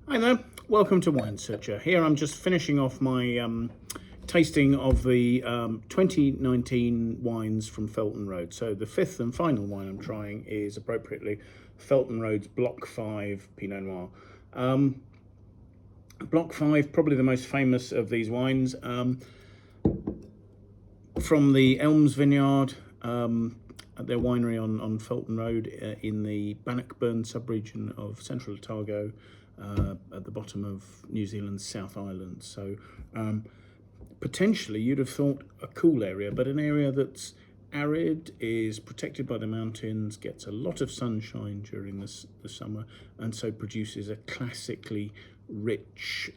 Hi there, welcome to Wine Searcher. Here I'm just finishing off my tasting of the 2019 wines from Felton Road. So the fifth and final wine I'm trying is appropriately Felton Road's Block 5 Pinot Noir. Block 5, probably the most famous of these wines, from the Elms Vineyard, at their winery on Felton Road in the Bannockburn sub-region of Central Otago, at the bottom of New Zealand's South Island. So potentially you'd have thought a cool area, but an area that's arid, is protected by the mountains, gets a lot of sunshine during the summer, and so produces a classically rich,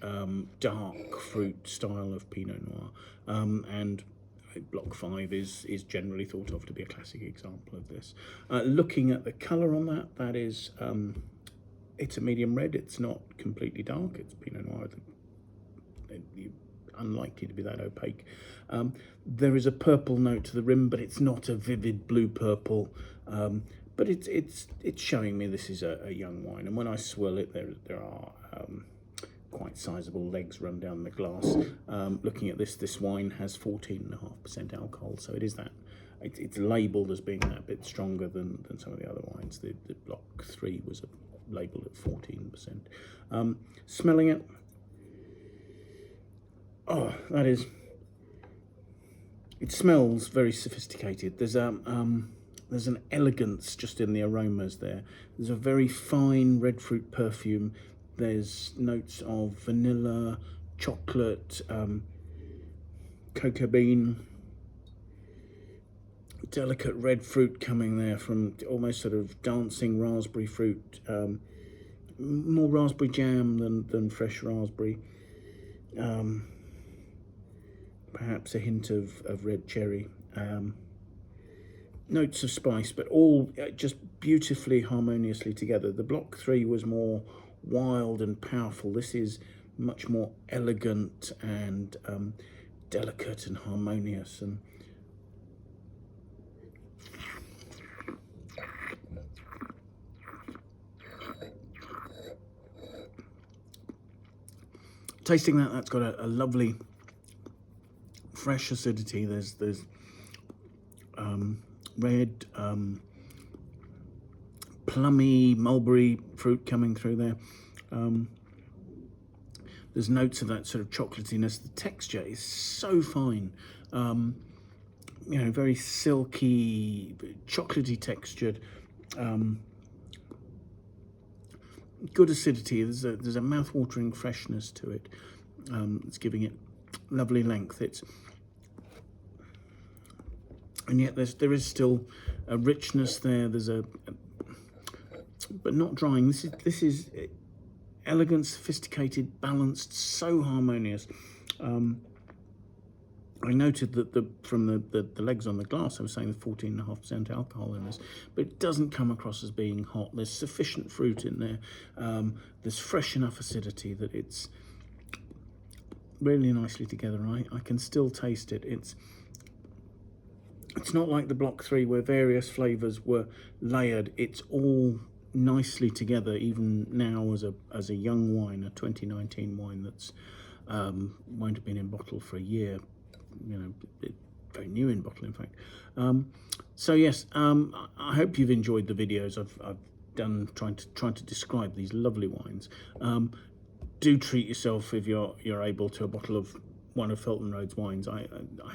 dark fruit style of Pinot Noir. And Block 5 is generally thought of to be a classic example of this. Looking at the colour on that is, it's a medium red. It's not completely dark. It's Pinot Noir. Unlikely to be that opaque. There is a purple note to the rim, but it's not a vivid blue purple. But it's showing me this is a young wine. And when I swill it, there are quite sizable legs run down the glass. Looking at this wine has 14.5% alcohol, so it is that. It's labelled as being that bit stronger than some of the other wines. The Block 3 was labelled at 14%. Smelling it, oh, it smells very sophisticated. There's an elegance just in the aromas there. There's a very fine red fruit perfume. There's notes of vanilla, chocolate, cocoa bean, delicate red fruit coming there from almost sort of dancing raspberry fruit, more raspberry jam than fresh raspberry. Perhaps a hint of red cherry. Notes of spice, but all just beautifully harmoniously together. The Block 3 was more wild and powerful. This is much more elegant and delicate and harmonious. And tasting that's got a lovely fresh acidity. There's red, plummy mulberry fruit coming through there. There's notes of that sort of chocolatiness. The texture is so fine, very silky, chocolatey textured. Good acidity. There's a mouth-watering freshness to it. It's giving it lovely length. And yet there is still a richness there. There's but not drying. This is elegant, sophisticated, balanced, so harmonious. I noted that from the legs on the glass, I was saying the 14.5% alcohol in this, but it doesn't come across as being hot. There's sufficient fruit in there. There's fresh enough acidity that it's really nicely together. I can still taste it. It's not like the Block 3 where various flavours were layered. It's all nicely together, even now as a young wine, a 2019 wine that's won't have been in bottle for a year. Very new in bottle, in fact. So yes, I hope you've enjoyed the videos I've done trying to describe these lovely wines. Do treat yourself if you're able to a bottle of one of Felton Road's wines. I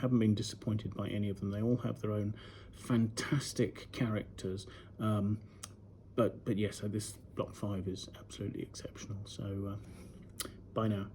haven't been disappointed by any of them. They all have their own fantastic characters. But yes, this Block 5 is absolutely exceptional. So bye now.